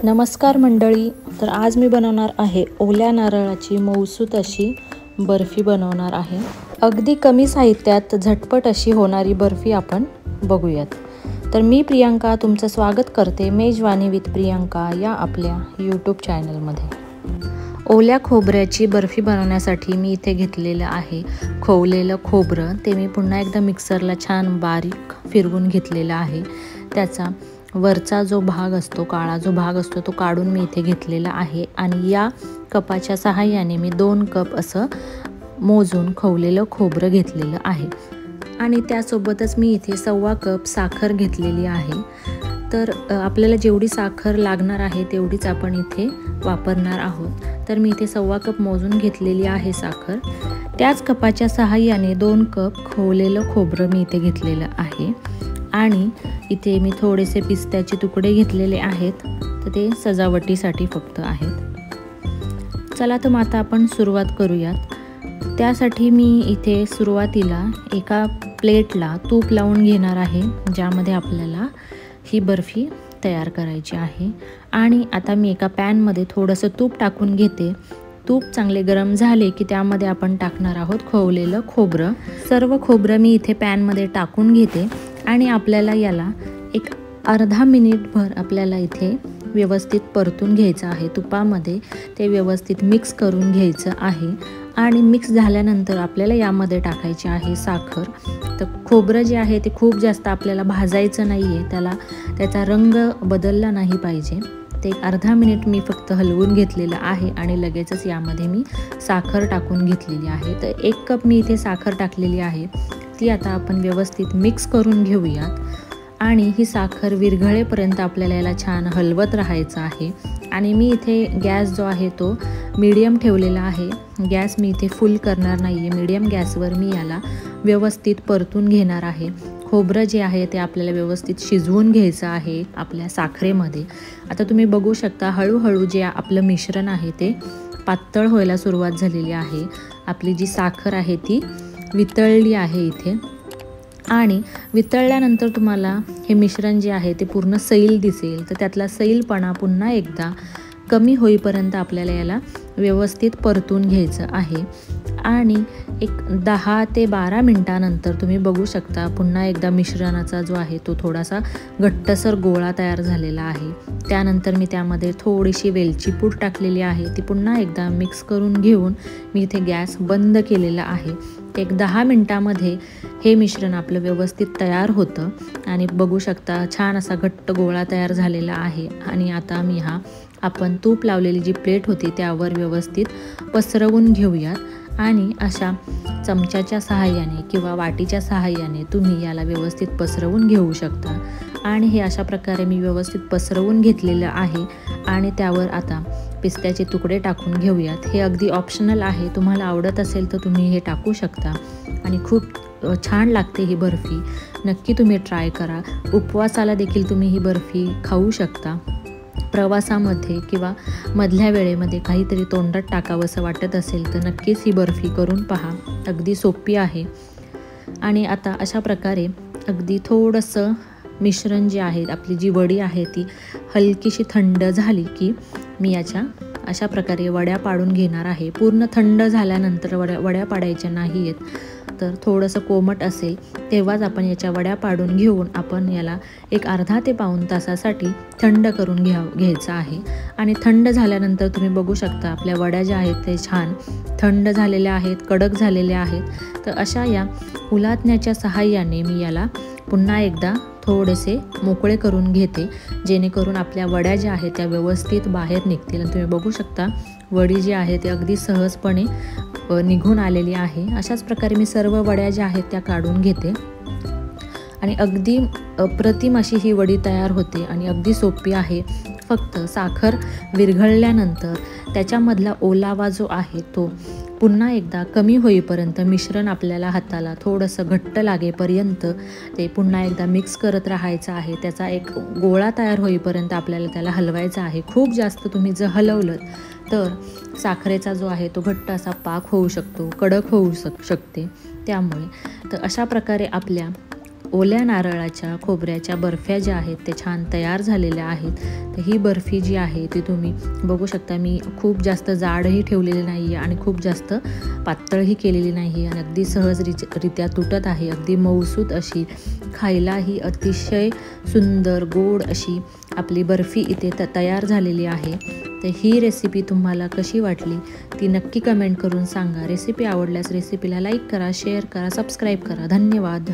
नमस्कार मंडळी. तर आज मी बनवणार आहे ओल्या नारळाची मऊसूत अशी बर्फी बनवणार आहे. अगदी कमी साहित्यात झटपट अशी होणारी बर्फी आपण बघूयात. तर मी प्रियांका तुमचं स्वागत करते मेजवानी विथ प्रियांका या आपल्या यूट्यूब चॅनलमध्ये. ओल्या खोबऱ्याची बर्फी बनवण्यासाठी मी इथे घेतलेलं आहे खोवलेलं खोबरं. ते मी पुन्हा एकदा मिक्सरला छान बारीक फिरवून घेतलेलं आहे. त्याचा वरचा जो भाग असतो, काळा जो भाग असतो, तो काढून मी इथे घेतलेला आहे. आणि या कपाच्या सहाय्याने मी 2 कप असं मोजून खोवलेलं खोबरं घेतलेलं आहे. आणि त्यासोबतच मी इथे 1.25 कप साखर घेतलेली आहे. तर आपल्याला जेवढी साखर लागणार आहे तेवढीच आपण इथे वापरणार आहोत. तर मी इथे 1.25 कप मोजून घेतलेली आहे साखर. त्याच कपाच्या सहाय्याने 2 कप खोवलेलं खोबरं मी इथे घेतलेलं आहे. आणि इथे मी थोडेसे पिस्त्याचे तुकडे घेतलेले आहेत. तर ते सजावटीसाठी फक्त आहेत. चला तर मग आता आपण सुरुवात करूयात. त्यासाठी मी इथे सुरुवातीला एका प्लेटला तूप लावून घेणार आहे, ज्यामध्ये आपल्याला ही बर्फी तयार करायची आहे. आणि आता मी एका पॅनमध्ये थोडंसं तूप टाकून घेते. तूप चांगले गरम झाले की त्यामध्ये आपण टाकणार आहोत खोवलेलं खोबरं. सर्व खोबरं मी इथे पॅनमध्ये टाकून घेते. आणि आपल्याला याला एक अर्धा मिनिटभर आपल्याला इथे व्यवस्थित परतून घ्यायचं आहे. तुपामध्ये ते व्यवस्थित मिक्स करून घ्यायचं आहे. आणि मिक्स झाल्यानंतर आपल्याला यामध्ये टाकायची आहे साखर. तर खोबरं जे आहे ते खूप जास्त आपल्याला भाजायचं नाही आहे, त्याचा रंग बदलला नाही पाहिजे. ते एक अर्धा मिनिट मी फक्त हलवून घेतलेलं आहे. आणि लगेचच यामध्ये मी साखर टाकून घेतलेली आहे. तर 1 कप मी इथे साखर टाकलेली आहे. ती आता आपण व्यवस्थित मिक्स करून घेऊयात. आणि ही साखर विरघळेपर्यंत आपल्याला याला छान हलवत राहायचं आहे. आणि मी इथे गॅस जो आहे तो मीडियम ठेवलेला आहे. गॅस मी इथे फुल करणार नाही आहे. मीडियम गॅसवर मी याला व्यवस्थित परतून घेणार आहे. खोबरं जे आहे ते आपल्याला व्यवस्थित शिजवून घ्यायचं आहे आपल्या साखरेमध्ये. आता तुम्ही बघू शकता हळूहळू जे आपलं मिश्रण आहे ते पातळ व्हायला सुरुवात झालेली आहे. आपली जी साखर आहे ती वितळली आहे इथे. आणि वितळल्यानंतर तुम्हाला हे मिश्रण जे आहे ते पूर्ण सैल दिसेल. तर त्यातला सैलपणा पुन्हा एकदा कमी होईपर्यंत आपल्याला याला व्यवस्थित परतून घ्यायचं आहे. आणि एक 10 ते 12 मिनटानंतर तुम्ही बघू शकता पुन्हा एकदा मिश्रणाचा जो आहे तो थोडासा घट्टसर गोळा तयार झालेला आहे. त्यानंतर मी त्यामध्ये थोडीशी वेलची पूड टाकलेली आहे. ती पुन्हा एकदा मिक्स करून घेऊन मी इथे गॅस बंद केलेला आहे. एक 10 मिनटामध्ये हे मिश्रण आपलं व्यवस्थित तयार होतं. आणि बघू शकता छान असा घट्ट गोळा तयार झालेला आहे. आणि आता मी आपण तूप लावलेली जी प्लेट होती त्यावर व्यवस्थित पसरवून घेऊयात. आणि अशा चमच्याच्या सहाय्याने किंवा वाटीच्या सहाय्याने तुम्ही याला व्यवस्थित पसरवून घेऊ शकता. आणि हे अशा प्रकारे मी व्यवस्थित पसरवून घेतलेलं आहे. आणि त्यावर आता पिस्त्याचे तुकडे टाकून घेऊयात. हे अगदी ऑप्शनल आहे. तुम्हाला आवडत असेल तर तुम्ही हे टाकू शकता. आणि खूप छान लागते ही बर्फी. नक्की तुम्ही ट्राय करा. उपवासाला देखील तुम्ही ही बर्फी खाऊ शकता. प्रवासामध्ये किंवा मधल्या वेळेमध्ये काहीतरी तोंडात टाकावंसं वाटत असेल तर नक्कीच ही बर्फी करून पहा. अगदी सोपी आहे. आणि आता अशा प्रकारे अगदी थोडंसं मिश्रण जे आहे, आपली जी वडी आहे ती हलकीशी थंड झाली की मी याच्या अशा प्रकारे वड्या पाडून घेणार आहे. पूर्ण थंड झाल्यानंतर वड्या पाडायच्या नाही आहेत. तर थोडंसं कोमट असेल तेव्हाच आपण याच्या वड्या पाडून घेऊन आपण याला एक अर्धा ते पाऊण तासासाठी थंड करून घ्यायचं आहे. आणि थंड झाल्यानंतर तुम्ही बघू शकता आपल्या वड्या ज्या आहेत ते छान थंड झालेल्या आहेत, कडक झालेल्या आहेत. तर अशा या उलथण्याच्या सहाय्याने मी याला पुन्हा एकदा थोडेसे मोकळे करून घेते, जेणेकरून आपल्या वड्या ज्या आहेत त्या व्यवस्थित बाहेर निघतील. आणि तुम्ही बघू शकता वडी जी आहे ती अगदी सहजपणे निघून आलेली आहे. अशाच प्रकारे मी सर्व वड्या ज्या आहेत त्या काढून घेते. आणि अगदी अप्रतिम अशी ही वडी तयार होते. आणि अगदी सोपी आहे. फक्त साखर विरघळल्यानंतर त्याच्यामधला ओलावा जो आहे तो पुन्हा एकदा कमी होईपर्यंत मिश्रण आपल्याला हाताला थोडंसं घट्ट लागेपर्यंत ते पुन्हा एकदा मिक्स करत राहायचं आहे. त्याचा एक गोळा तयार होईपर्यंत आपल्याला त्याला हलवायचं आहे. खूप जास्त तुम्ही जर हलवलं तर साखरेचा जो आहे तो घट्ट असा पाक होऊ शकतो, कडक होऊ शकते. त्यामुळे तर अशा प्रकारे आपल्या ओल्या नारळाच्या खोबऱ्याच्या बर्फ्या ज्या आहेत ते छान तयार झालेल्या आहेत. तर ही बर्फी जी आहे ती तुम्ही बघू शकता. मी खूप जास्त जाडही ठेवलेली नाही आहे आणि खूप जास्त पातळही केलेली नाही आणि अगदी सहजरित्या तुटत आहे. अगदी मऊसूत अशी, खायलाही अतिशय सुंदर गोड अशी आपली बर्फी इथे तयार झालेली आहे. तर ही रेसिपी तुम्हाला कशी वाटली ती नक्की कमेंट करून सांगा. रेसिपी आवडल्यास रेसिपीला लाईक करा, शेअर करा, सबस्क्राईब करा. धन्यवाद.